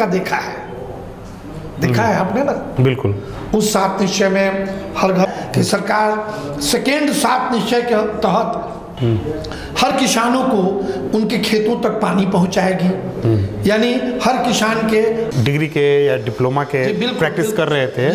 का देखा है आपने ना। बिल्कुल। उस 7 निश्चय में हर घर की सरकार सेकेंड 7 निश्चय के तहत हर किसानों को उनके खेतों तक पानी पहुंचाएगी। यानी हर किसान के डिग्री के या डिप्लोमा के प्रैक्टिस कर रहे थे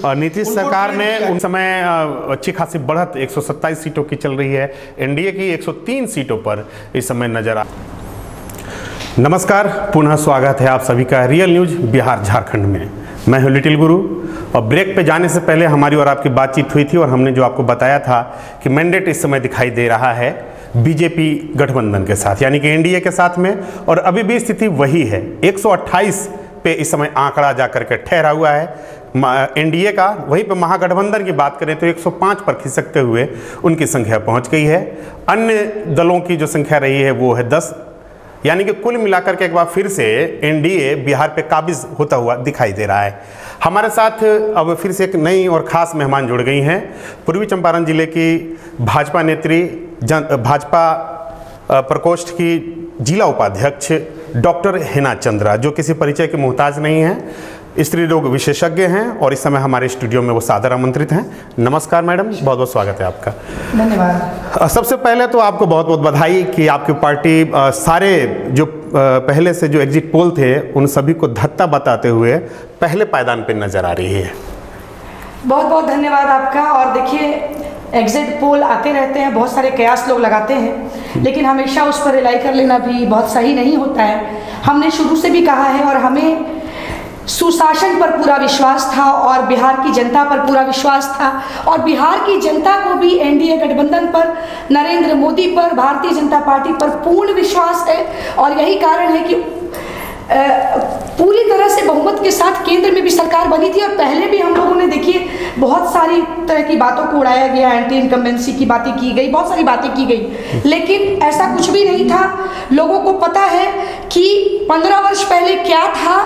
और नीतीश सरकार ने उन समय अच्छी खासी बढ़त 127 सीटों की चल रही है, एनडीए की 103 सीटों पर इस समय नजर आ। नमस्कार, पुनः स्वागत है आप सभी का रियल न्यूज बिहार झारखंड में। मैं हूं लिटिल गुरु और ब्रेक पे जाने से पहले हमारी और आपकी बातचीत हुई थी और हमने जो आपको बताया था कि मैंडेट इस समय दिखाई दे रहा है बीजेपी गठबंधन के साथ, यानी कि एनडीए के साथ में, और अभी भी स्थिति वही है। 128 पे इस समय आंकड़ा जाकर के ठहरा हुआ है एनडीए का। वहीं पे महागठबंधन की बात करें तो 105 पर खिसकते हुए उनकी संख्या पहुंच गई है। अन्य दलों की जो संख्या रही है वो है 10, यानी कि कुल मिलाकर के एक बार फिर से एनडीए बिहार पे काबिज होता हुआ दिखाई दे रहा है। हमारे साथ अब फिर से एक नई और ख़ास मेहमान जुड़ गई हैं, पूर्वी चंपारण जिले की भाजपा नेत्री, भाजपा प्रकोष्ठ की जिला उपाध्यक्ष डॉक्टर हिना चंद्रा, जो किसी परिचय के मोहताज नहीं हैं, स्त्री रोग विशेषज्ञ हैं और इस समय हमारे स्टूडियो में वो सादर आमंत्रित हैं। नमस्कार मैडम, बहुत बहुत स्वागत है आपका। धन्यवाद। सबसे पहले तो आपको बहुत बहुत बधाई कि आपकी पार्टी सारे जो पहले से जो एग्जिट पोल थे उन सभी को धत्ता बताते हुए पहले पायदान पे नजर आ रही है। बहुत बहुत धन्यवाद आपका। और देखिए, एग्जिट पोल आते रहते हैं, बहुत सारे कयास लोग लगाते हैं, लेकिन हमेशा उस पर रिलाई कर लेना भी बहुत सही नहीं होता है। हमने शुरू से भी कहा है और हमें सुशासन पर पूरा विश्वास था और बिहार की जनता पर पूरा विश्वास था, और बिहार की जनता को भी एनडीए गठबंधन पर, नरेंद्र मोदी पर, भारतीय जनता पार्टी पर पूर्ण विश्वास है। और यही कारण है कि पूरी तरह से बहुमत के साथ केंद्र में भी सरकार बनी थी। और पहले भी हम लोगों ने देखिए बहुत सारी तरह की बातों को उड़ाया गया, एंटी इनकम्बेंसी की बातें की गई, बहुत सारी बातें की गई, लेकिन ऐसा कुछ भी नहीं था। लोगों को पता है कि 15 वर्ष पहले क्या था,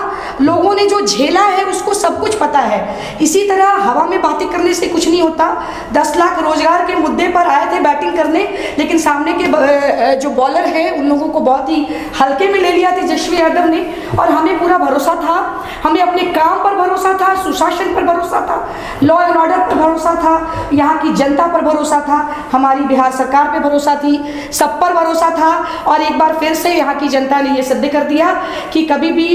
लोगों ने जो झेला है उसको सब कुछ पता है। इसी तरह हवा में बातें करने से कुछ नहीं होता। 10 लाख रोजगार के मुद्दे पर आए थे बैटिंग करने, लेकिन सामने के जो बॉलर हैं उन लोगों को बहुत ही हल्के में ले लिया तेजस्वी यादव ने। और हमें पूरा भरोसा था, हमें अपने काम पर भरोसा था, सुशासन पर भरोसा था, लॉ एंड ऑर्डर पर भरोसा था, यहाँ की जनता पर भरोसा था, हमारी बिहार सरकार पे भरोसा थी, सब पर भरोसा था। और एक बार फिर से यहाँ की जनता ने ये सिद्ध कर दिया कि कभी भी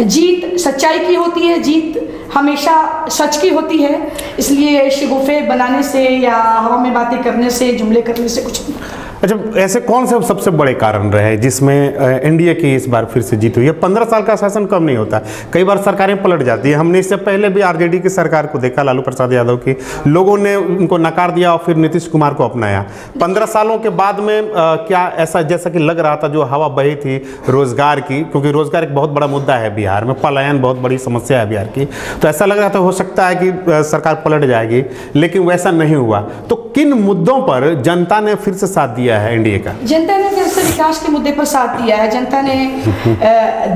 जीत सच्चाई की होती है, जीत हमेशा सच की होती है। इसलिए शिगुफे बनाने से या हवा में बातें करने से, जुमले करने से कुछ नहीं। अच्छा, ऐसे कौन से सबसे बड़े कारण रहे जिसमें एनडीए की इस बार फिर से जीत हुई है? 15 साल का शासन कम नहीं होता, कई बार सरकारें पलट जाती है। हमने इससे पहले भी आरजेडी की सरकार को देखा, लालू प्रसाद यादव की, लोगों ने उनको नकार दिया और फिर नीतीश कुमार को अपनाया। 15 सालों के बाद में क्या ऐसा, जैसा कि लग रहा था, जो हवा बही थी रोजगार की, क्योंकि रोजगार एक बहुत बड़ा मुद्दा है बिहार में, पलायन बहुत बड़ी समस्या है बिहार की, तो ऐसा लग रहा था हो सकता है कि सरकार पलट जाएगी, लेकिन वैसा नहीं हुआ। तो किन मुद्दों पर जनता ने फिर से साथ दिया है एनडीए का? जनता ने फिर से विकास के मुद्दे पर साथ दिया है। जनता ने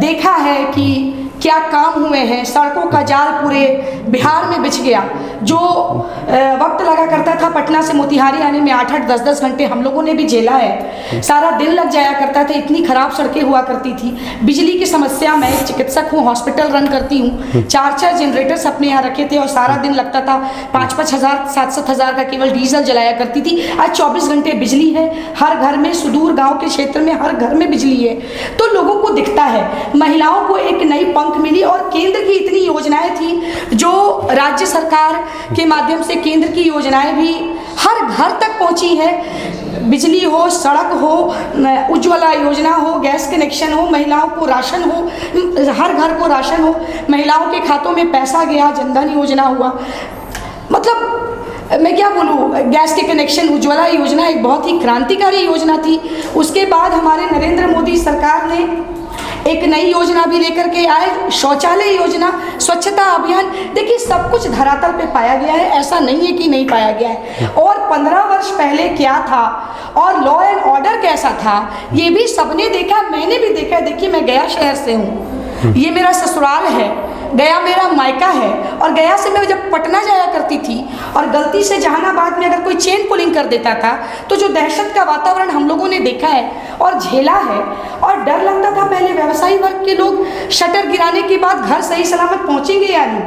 देखा है कि क्या काम हुए हैं। सड़कों का जाल पूरे बिहार में बिछ गया। जो वक्त लगा करता था पटना से मोतिहारी आने में 8-8, 10-10 घंटे हम लोगों ने भी झेला है। सारा दिन लग जाया करता था, इतनी खराब सड़कें हुआ करती थी। बिजली की समस्या, मैं एक चिकित्सक हूँ, हॉस्पिटल रन करती हूँ, 4-4 जनरेटर्स अपने यहाँ रखे थे और सारा दिन लगता था 5-5 हज़ार, 7-7 हज़ार का केवल डीजल जलाया करती थी। आज 24 घंटे बिजली है, हर घर में, सुदूर गाँव के क्षेत्र में हर घर में बिजली है। तो लोगों को दिखता है, महिलाओं को एक नई पंख मिली। और केंद्र की इतनी योजनाएं थी जो राज्य सरकार के माध्यम से केंद्र की योजनाएं भी हर घर तक पहुंची है। बिजली हो, सड़क हो, उज्ज्वला योजना हो, गैस कनेक्शन हो, महिलाओं को राशन हो, हर घर को राशन हो, महिलाओं के खातों में पैसा गया, जनधन योजना हुआ। मतलब मैं क्या बोलूँ, गैस के कनेक्शन, उज्ज्वला योजना एक बहुत ही क्रांतिकारी योजना थी। उसके बाद हमारे नरेंद्र मोदी सरकार ने एक नई योजना भी लेकर के आए, शौचालय योजना, स्वच्छता अभियान। देखिए, सब कुछ धरातल पे पाया गया है, ऐसा नहीं है कि नहीं पाया गया है। और 15 वर्ष पहले क्या था और लॉ एंड ऑर्डर कैसा था, ये भी सबने देखा, मैंने भी देखा। देखिए, मैं गया शहर से हूँ, ये मेरा ससुराल है। गया मेरा मायका है और गया से मैं जब पटना जाया करती थी और गलती से जहानाबाद में अगर कोई चेन पुलिंग कर देता था तो जो दहशत का वातावरण हम लोगों ने देखा है और झेला है और डर लगता था। पहले व्यवसायी वर्ग के लोग शटर गिराने के बाद घर सही सलामत पहुंचेंगे या नहीं,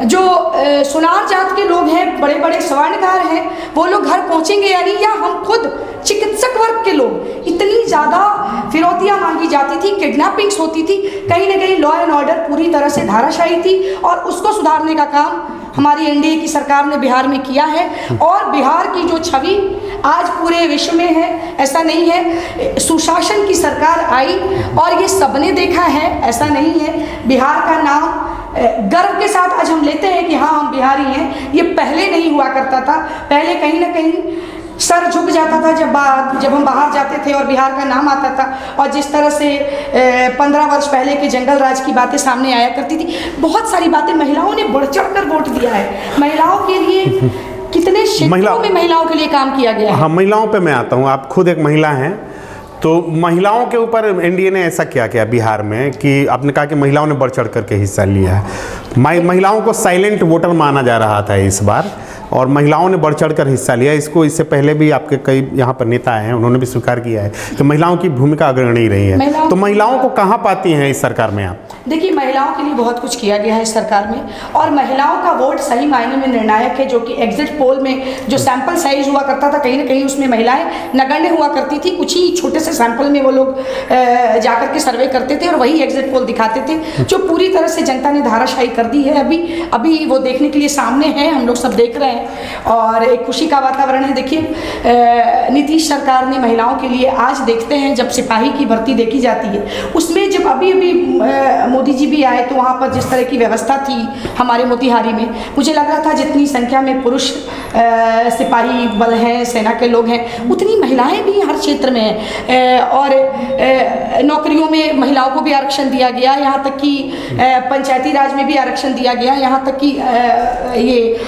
जो सुनार जात के लोग हैं, बड़े बड़े स्वर्णकार हैं, वो लोग घर पहुंचेंगे या नहीं, या हम खुद चिकित्सक वर्ग के लोग। इतनी ज़्यादा फिरौतियाँ मांगी जाती थी, किडनैपिंग्स होती थी, कहीं ना कहीं लॉ एंड ऑर्डर पूरी तरह से धाराशायी थी और उसको सुधारने का काम हमारी एनडीए की सरकार ने बिहार में किया है। और बिहार की जो छवि आज पूरे विश्व में है, ऐसा नहीं है सुशासन की सरकार आई और ये सबने देखा है, ऐसा नहीं है। बिहार का नाम गर्व के साथ आज हम लेते हैं कि हाँ हम बिहारी हैं, ये पहले नहीं हुआ करता था। पहले कहीं ना कहीं सर झुक जाता था जब हम बाहर जाते थे और बिहार का नाम आता था। और जिस तरह से 15 वर्ष पहले के जंगल राज की बातें सामने आया करती थी, बहुत सारी बातें महिलाओं ने बढ़ चढ़ कर वोट दिया है। महिलाओं के लिए कितने क्षेत्रों में महिलाओं के लिए काम किया गया है। हाँ, महिलाओं पे मैं आता हूँ, आप खुद एक महिला हैं, तो महिलाओं के ऊपर एनडीए ने ऐसा क्या किया बिहार में कि आपने कहा कि महिलाओं ने बढ़ चढ़ करके हिस्सा लिया है। महिलाओं को साइलेंट वोटर माना जा रहा था इस बार और महिलाओं ने बढ़ चढ़ कर हिस्सा लिया। इसको इससे पहले भी आपके कई यहाँ पर नेता हैं, उन्होंने भी स्वीकार किया है कि महिलाओं की भूमिका अग्रणी रही है। तो महिलाओं को कहाँ पाती हैं इस सरकार में आप? देखिए, महिलाओं के लिए बहुत कुछ किया गया है इस सरकार में और महिलाओं का वोट सही मायने में निर्णायक है। जो कि एग्जिट पोल में जो सैंपल साइज हुआ करता था, कहीं ना कहीं उसमें महिलाएं नगण्य हुआ करती थी। कुछ ही छोटे से सैंपल में वो लोग जाकर के सर्वे करते थे और वही एग्जिट पोल दिखाते थे, जो पूरी तरह से जनता ने धाराशायी कर दी है। अभी वो देखने के लिए सामने है, हम लोग सब देख रहे हैं और एक खुशी का वातावरण है। देखिए, नीतीश सरकार ने महिलाओं के लिए, आज देखते हैं जब सिपाही की भर्ती देखी जाती है, उसमें जब अभी मोदी जी भी आए तो वहाँ पर जिस तरह की व्यवस्था थी हमारे मोतिहारी में, मुझे लग रहा था जितनी संख्या में पुरुष सिपाही बल हैं, सेना के लोग हैं, उतनी महिलाएं भी हर क्षेत्र में हैं। और नौकरियों में महिलाओं को भी आरक्षण दिया गया, यहाँ तक कि पंचायती राज में भी आरक्षण दिया गया, यहाँ तक कि ये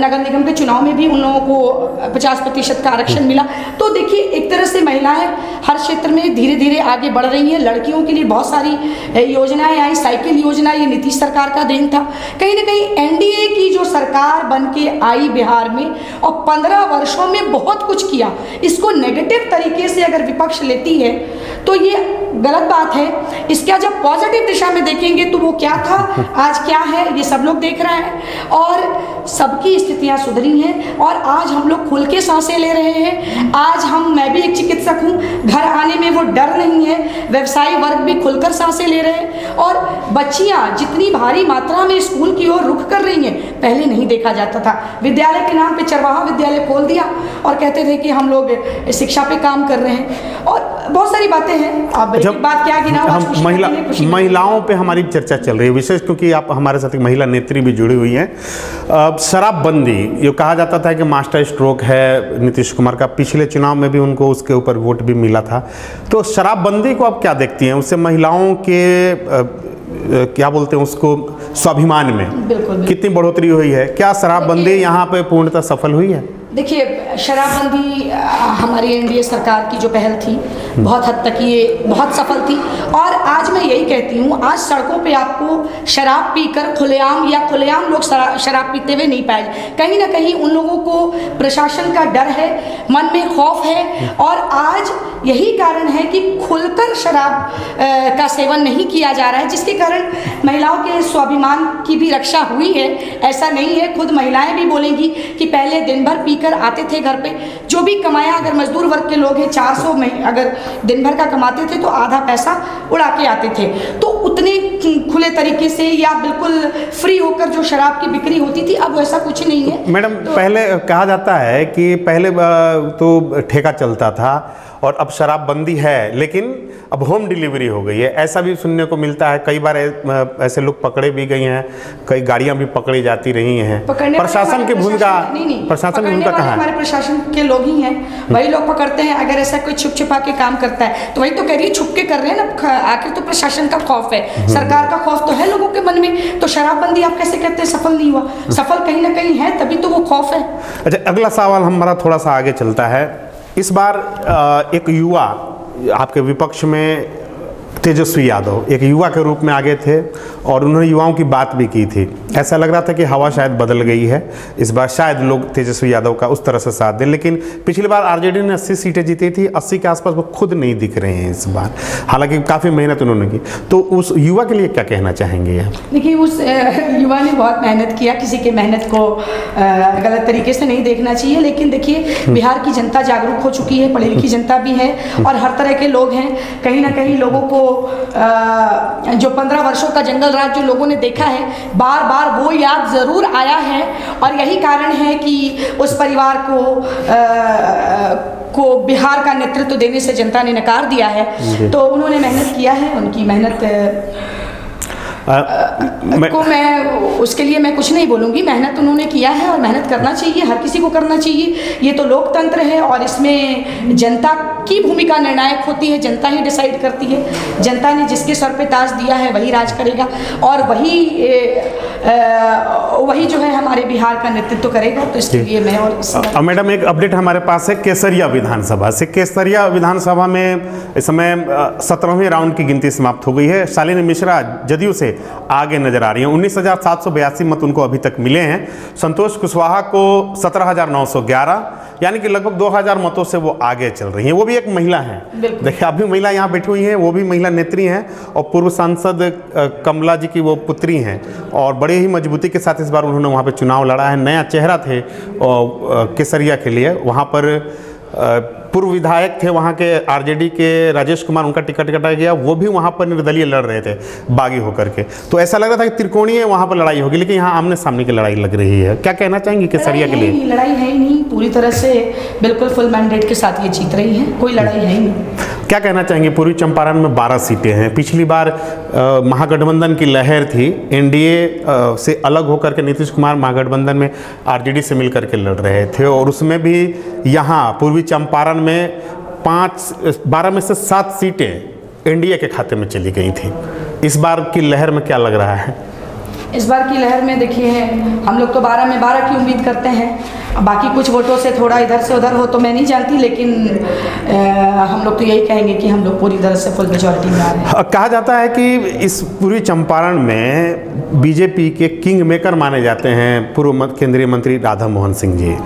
नगर निगम के चुनाव में भी उन लोगों को 50% का आरक्षण मिला। तो देखिए, एक तरह से महिलाएं हर क्षेत्र में धीरे धीरे आगे बढ़ रही हैं। लड़कियों के लिए बहुत सारी योजनाएं आई, साइकिल योजना, ये नीतीश सरकार का देन था। कहीं ना कहीं एनडीए की जो सरकार बन के आई बिहार में और 15 वर्षों में बहुत कुछ किया, इसको नेगेटिव तरीके से अगर विपक्ष लेती है तो ये गलत बात है। इसका जब पॉजिटिव दिशा में देखेंगे तो वो क्या था, आज क्या है, ये सब लोग देख रहे हैं और सबकी स्थितियां सुधरी हैं और आज हम लोग खुल के सांसें ले रहे हैं। आज मैं भी एक चिकित्सक हूँ, घर आने में वो डर नहीं है, व्यवसायी वर्ग भी खुलकर सांसें ले रहे हैं और बच्चियाँ जितनी भारी मात्रा में स्कूल की ओर रुख कर रही हैं, पहले नहीं देखा जाता था। विद्यालय के नाम पे चरवाहा विद्यालय खोल दिया और कहते थे कि हम लोग शिक्षा पे काम कर रहे हैं और बहुत सारी बातें हैं। अब बात क्या गिना, महिलाओं पे हमारी चर्चा चल रही है विशेष, क्योंकि आप हमारे साथ एक महिला नेत्री भी जुड़ी हुई हैं। शराबबंदी, ये कहा जाता था कि मास्टर स्ट्रोक है नीतीश कुमार का, पिछले चुनाव में भी उनको उसके ऊपर वोट भी मिला था। तो शराबबंदी को आप क्या देखती हैं? उससे महिलाओं के क्या बोलते हैं उसको, स्वाभिमान में कितनी बढ़ोतरी हुई है? क्या शराबबंदी यहाँ पे पूर्णतः सफल हुई है? देखिए, शराबबंदी हमारी एनडीए सरकार की जो पहल थी, बहुत हद तक ये बहुत सफल थी और आज मैं यही कहती हूँ, आज सड़कों पे आपको शराब पीकर खुलेआम लोग शराब पीते हुए नहीं पाए। कहीं ना कहीं उन लोगों को प्रशासन का डर है, मन में खौफ है और आज यही कारण है कि खुलकर शराब का सेवन नहीं किया जा रहा है, जिसके कारण महिलाओं के स्वाभिमान की भी रक्षा हुई है। ऐसा नहीं है, खुद महिलाएं भी बोलेंगी कि पहले दिन भर पीकर आते थे घर पे, जो भी कमाया, अगर मजदूर वर्ग के लोग हैं 400 में अगर दिन भर का कमाते थे तो आधा पैसा उड़ा के आते थे। तो उतने खुले तरीके से या बिल्कुल फ्री होकर जो शराब की बिक्री होती थी, अब वैसा कुछ नहीं है। मैडम, पहले कहा जाता है कि पहले तो ठेका चलता था और अब शराबबंदी है, लेकिन अब होम डिलीवरी हो गई है, ऐसा भी सुनने को मिलता है। कई बार ऐसे लोग पकड़े भी गए हैं, कई गाड़ियां भी पकड़ी जाती रही हैं। प्रशासन की भूमिका, प्रशासन की भूमिका कहाँ है? हमारे प्रशासन के लोग ही हैं, वही लोग पकड़ते हैं। अगर ऐसा कोई छुप छुपा के काम करता है तो वही तो कह रही है, छुप के कर रहे हैं ना, आखिर तो प्रशासन का खौफ है, सरकार का खौफ तो है लोगों के मन में। तो शराबबंदी आप कैसे कहते हैं सफल नहीं हुआ? सफल कहीं ना कहीं है, तभी तो वो खौफ है। अच्छा, अगला सवाल हमारा थोड़ा सा आगे चलता है। इस बार एक युवा आपके विपक्ष में तेजस्वी यादव एक युवा के रूप में आगे थे और उन्होंने युवाओं की बात भी की थी। ऐसा लग रहा था कि हवा शायद बदल गई है, इस बार शायद लोग तेजस्वी यादव का उस तरह से साथ दें। लेकिन पिछली बार आरजेडी ने 80 सीटें जीती थी, 80 के आसपास वो खुद नहीं दिख रहे हैं इस बार, हालांकि काफ़ी मेहनत उन्होंने की। तो उस युवा के लिए क्या कहना चाहेंगे आप? देखिए, उस युवा ने बहुत मेहनत किया, किसी के मेहनत को गलत तरीके से नहीं देखना चाहिए। लेकिन देखिए, बिहार की जनता जागरूक हो चुकी है, पढ़ी लिखी जनता भी है और हर तरह के लोग हैं। कहीं ना कहीं लोगों को जो 15 वर्षों का जंगल राज जो लोगों ने देखा है, बार बार वो याद ज़रूर आया है और यही कारण है कि उस परिवार को बिहार का नेतृत्व देने से जनता ने नकार दिया है। तो उन्होंने मेहनत किया है, उनकी मेहनत मैं उसके लिए मैं कुछ नहीं बोलूँगी। मेहनत उन्होंने किया है और मेहनत करना चाहिए, हर किसी को करना चाहिए। ये तो लोकतंत्र है और इसमें जनता की भूमिका निर्णायक होती है, जनता ही डिसाइड करती है। जनता ने जिसके सर पे ताज दिया है वही राज करेगा और वही जो है हमारे बिहार का नेतृत्व करेगा। तो इसके लिए मैं और मैडम एक अपडेट हमारे पास है केसरिया विधानसभा से। केसरिया विधानसभा में इस समय 17वें राउंड की गिनती समाप्त हो गई है। शालिनी मिश्रा जदयू से आगे नजर आ रही हैं, 19,782 मत उनको अभी तक मिले हैं। संतोष कुशवाहा को 17,911, यानी कि लगभग 2,000 मतों से वो आगे चल रही हैं। वो भी एक महिला हैं, देखिए अभी महिला यहाँ बैठी हुई हैं, वो भी महिला नेत्री हैं और पूर्व सांसद कमला जी की वो पुत्री हैं और बड़े ही मजबूती के साथ इस बार उन्होंने वहाँ पे चुनाव लड़ा है। नया चेहरा थे केसरिया के लिए। वहाँ पर पूर्व विधायक थे वहाँ के आरजेडी के राजेश कुमार, उनका टिकट कटा गया, वो भी वहाँ पर निर्दलीय लड़ रहे थे बागी होकर के। तो ऐसा लग रहा था कि त्रिकोणीय वहाँ पर लड़ाई होगी, लेकिन यहाँ आमने सामने की लड़ाई लग रही है। क्या कहना चाहेंगे केसरिया के लिए? लड़ाई है ही नहीं, पूरी तरह से बिल्कुल फुल मैंडेट के साथ ये जीत रही है, कोई लड़ाई है ही नहीं। क्या कहना चाहेंगे? पूर्वी चंपारण में 12 सीटें हैं। पिछली बार महागठबंधन की लहर थी, एनडीए से अलग होकर के नीतीश कुमार महागठबंधन में आरजेडी से मिलकर के लड़ रहे थे और उसमें भी यहाँ पूर्वी चंपारण में 12 में से 7 सीटें एनडीए के खाते में चली गई थी। इस बार की लहर में क्या लग रहा है? इस बार की लहर में देखिए, हम लोग तो 12 में 12 की उम्मीद करते हैं। बाकी कुछ वोटों से थोड़ा इधर से उधर हो तो मैं नहीं जानती, लेकिन हम लोग तो यही कहेंगे कि हम लोग पूरी तरह से फुल मेजॉरिटी में आ रहे हैं। कहा जाता है कि इस पूर्वी चंपारण में बीजेपी के किंग मेकर माने जाते हैं पूर्व केंद्रीय मंत्री राधा मोहन सिंह जी।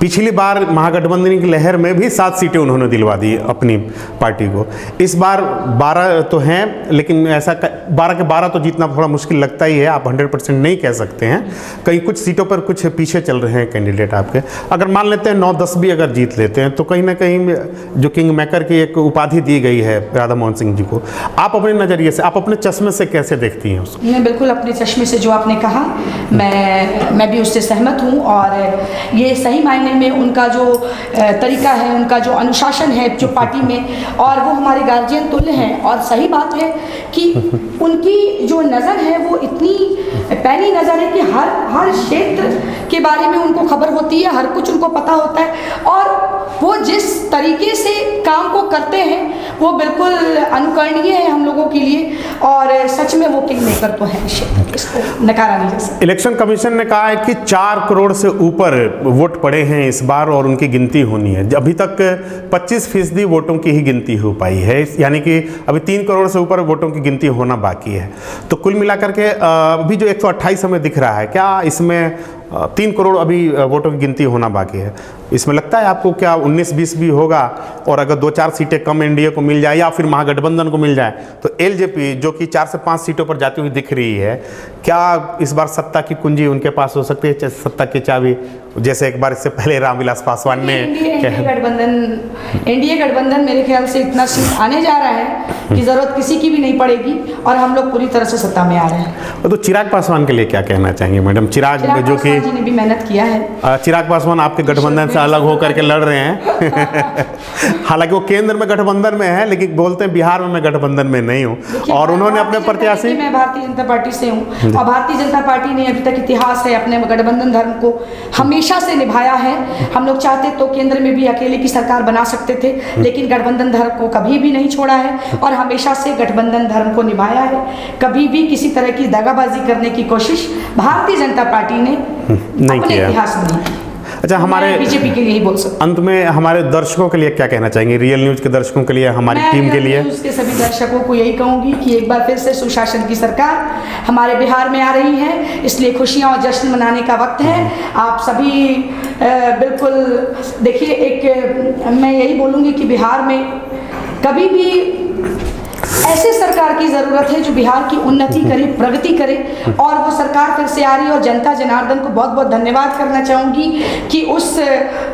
पिछली बार महागठबंधन की लहर में भी 7 सीटें उन्होंने दिलवा दी अपनी पार्टी को। इस बार 12 तो हैं, लेकिन ऐसा 12 के 12 तो जीतना थोड़ा मुश्किल लगता ही है। आप 100% नहीं कह सकते हैं, कहीं कुछ सीटों पर कुछ पीछे चल रहे हैं कैंडिडेट आपके। अगर मान लेते हैं 9-10 भी अगर जीत लेते हैं तो कहीं ना कहीं जो किंग मेकर की एक उपाधि दी गई है राधा मोहन सिंह जी को, आप अपने नज़रिए से, आप अपने चश्मे से कैसे देखती हैं उसको? मैं बिल्कुल अपने चश्मे से जो आपने कहा, मैं भी उससे सहमत हूँ और ये सही मायने में उनका जो तरीका है, उनका जो अनुशासन है जो पार्टी में, और वो हमारे गार्जियन तुल्य हैं। और सही बात है कि उनकी जो नज़र है वो इतनी पैनी नज़र है कि हर क्षेत्र के बारे में उनको खबर होती है, हर कुछ उनको पता होता है और वो जिस तरीके से काम को करते हैं वो बिल्कुल अनुकरणीय है हम लोगों के लिए। और सच में वो किंग मेकर तो है, इसको नकारा नहीं जा सकता। इलेक्शन कमीशन ने कहा है कि 4 करोड़ से ऊपर वोट पड़े हैं इस बार और उनकी गिनती होनी है। अभी तक 25% वोटों की ही गिनती हो पाई है, यानी कि अभी 3 करोड़ से ऊपर वोटों की गिनती होना बाकी है। तो कुल मिलाकर के अभी जो 128 हमें दिख रहा है, क्या इसमें 3 करोड़ अभी वोटों की गिनती होना बाकी है? इसमें लगता है आपको क्या 19-20 भी होगा? और अगर 2-4 सीटें कम एनडीए को मिल जाए या फिर महागठबंधन को मिल जाए तो एलजेपी जो कि 4 से 5 सीटों पर जाती हुई दिख रही है, क्या इस बार सत्ता की कुंजी उनके पास हो सकती है, सत्ता की चाबी, जैसे एक बार इससे पहले रामविलास पासवान ने? एनडीए गठबंधन मेरे ख्याल से इतना सीट आने जा रहा है कि जरूरत किसी की भी नहीं पड़ेगी और हम लोग पूरी तरह से सत्ता में आ रहे हैं। तो चिराग पासवान के लिए क्या कहना चाहेंगे मैडम? चिराग जो कि जी ने भी मेहनत किया है। चिराग पासवान आपके गठबंधन से अलग होकर के लड़ रहे हैं हालांकि वो केंद्र में गठबंधन में है, लेकिन बोलते हैं बिहार में मैं गठबंधन में नहीं हूँ। और उन्होंने अपने प्रत्याशी, मैं भारतीय जनता पार्टी से हूँ और भारतीय जनता पार्टी ने अभी तक इतिहास है अपने गठबंधन धर्म को हमेशा से निभाया है। हम लोग चाहते तो केंद्र में भी अकेले की सरकार बना सकते थे, लेकिन गठबंधन धर्म को कभी भी नहीं छोड़ा है और हमेशा से गठबंधन धर्म को निभाया है। कभी भी किसी तरह की दगाबाजी करने की कोशिश भारतीय जनता पार्टी ने नहीं अपने इतिहास में नहीं की। अच्छा, हमारे बीजेपी के लिए ही बोल सकते। अंत में हमारे दर्शकों के लिए क्या कहना चाहेंगे, रियल न्यूज के दर्शकों के लिए, हमारी टीम के लिए? उसके सभी दर्शकों को यही कहूंगी कि एक बार फिर से सुशासन की सरकार हमारे बिहार में आ रही है, इसलिए खुशियां और जश्न मनाने का वक्त है। आप सभी बिल्कुल देखिए, एक मैं यही बोलूंगी कि बिहार में कभी भी ऐसे सरकार की जरूरत है जो बिहार की उन्नति करे, प्रगति करे, और वो सरकार फिर से आ रही है। और जनता जनार्दन को बहुत बहुत धन्यवाद करना चाहूंगी कि उस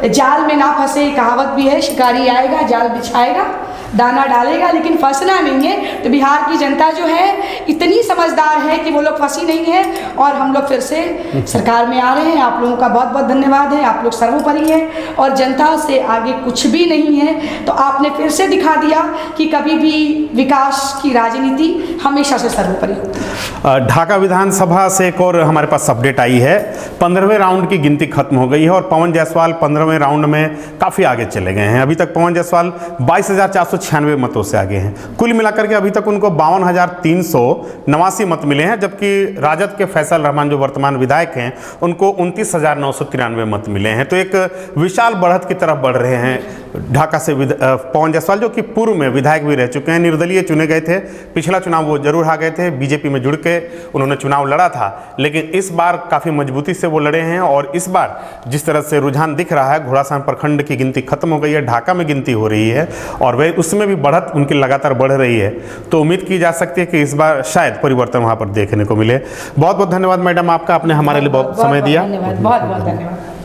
जाल में ना फंसे। कहावत भी है, शिकारी आएगा जाल बिछाएगा दाना डालेगा लेकिन फंसना नहीं है। तो बिहार की जनता जो है इतनी समझदार है कि वो लोग फंसी नहीं है, और हम लोग फिर से सरकार में आ रहे हैं। आप लोगों का बहुत बहुत धन्यवाद है, आप लोग सर्वोपरि हैं और जनता से आगे कुछ भी नहीं है। तो आपने फिर से दिखा दिया कि कभी भी विकास की राजनीति हमेशा से सर्वोपरि होती है। ढाका विधानसभा से एक और हमारे पास अपडेट आई है। 15वें राउंड की गिनती खत्म हो गई है और पवन जायसवाल 15वें राउंड में काफ़ी आगे चले गए हैं। अभी तक पवन जायसवाल 22,496 मतों से आगे हैं। कुल मिलाकर के अभी तक उनको 52,389 मत मिले हैं, जबकि राजद के फैसल रहमान जो वर्तमान विधायक हैं उनको 29,993 मत मिले हैं। तो एक विशाल बढ़त की तरफ बढ़ रहे हैं ढाका से पवन जायसवाल, जो कि पूर्व में विधायक भी रह चुके हैं, निर्दलीय चुने गए थे। पिछला चुनाव वो जरूर आ गए थे, बीजेपी में जुड़ के उन्होंने चुनाव लड़ा था, लेकिन इस बार काफ़ी मजबूती से वो लड़े हैं। और इस बार जिस तरह से रुझान दिख रहा है, घोड़ासहन प्रखंड की गिनती खत्म हो गई है, ढाका में गिनती हो रही है और वह उसमें भी बढ़त उनकी लगातार बढ़ रही है। तो उम्मीद की जा सकती है कि इस बार शायद परिवर्तन वहाँ पर देखने को मिले। बहुत बहुत धन्यवाद मैडम आपका, आपने हमारे लिए बहुत समय दिया। बहुत बहुत धन्यवाद।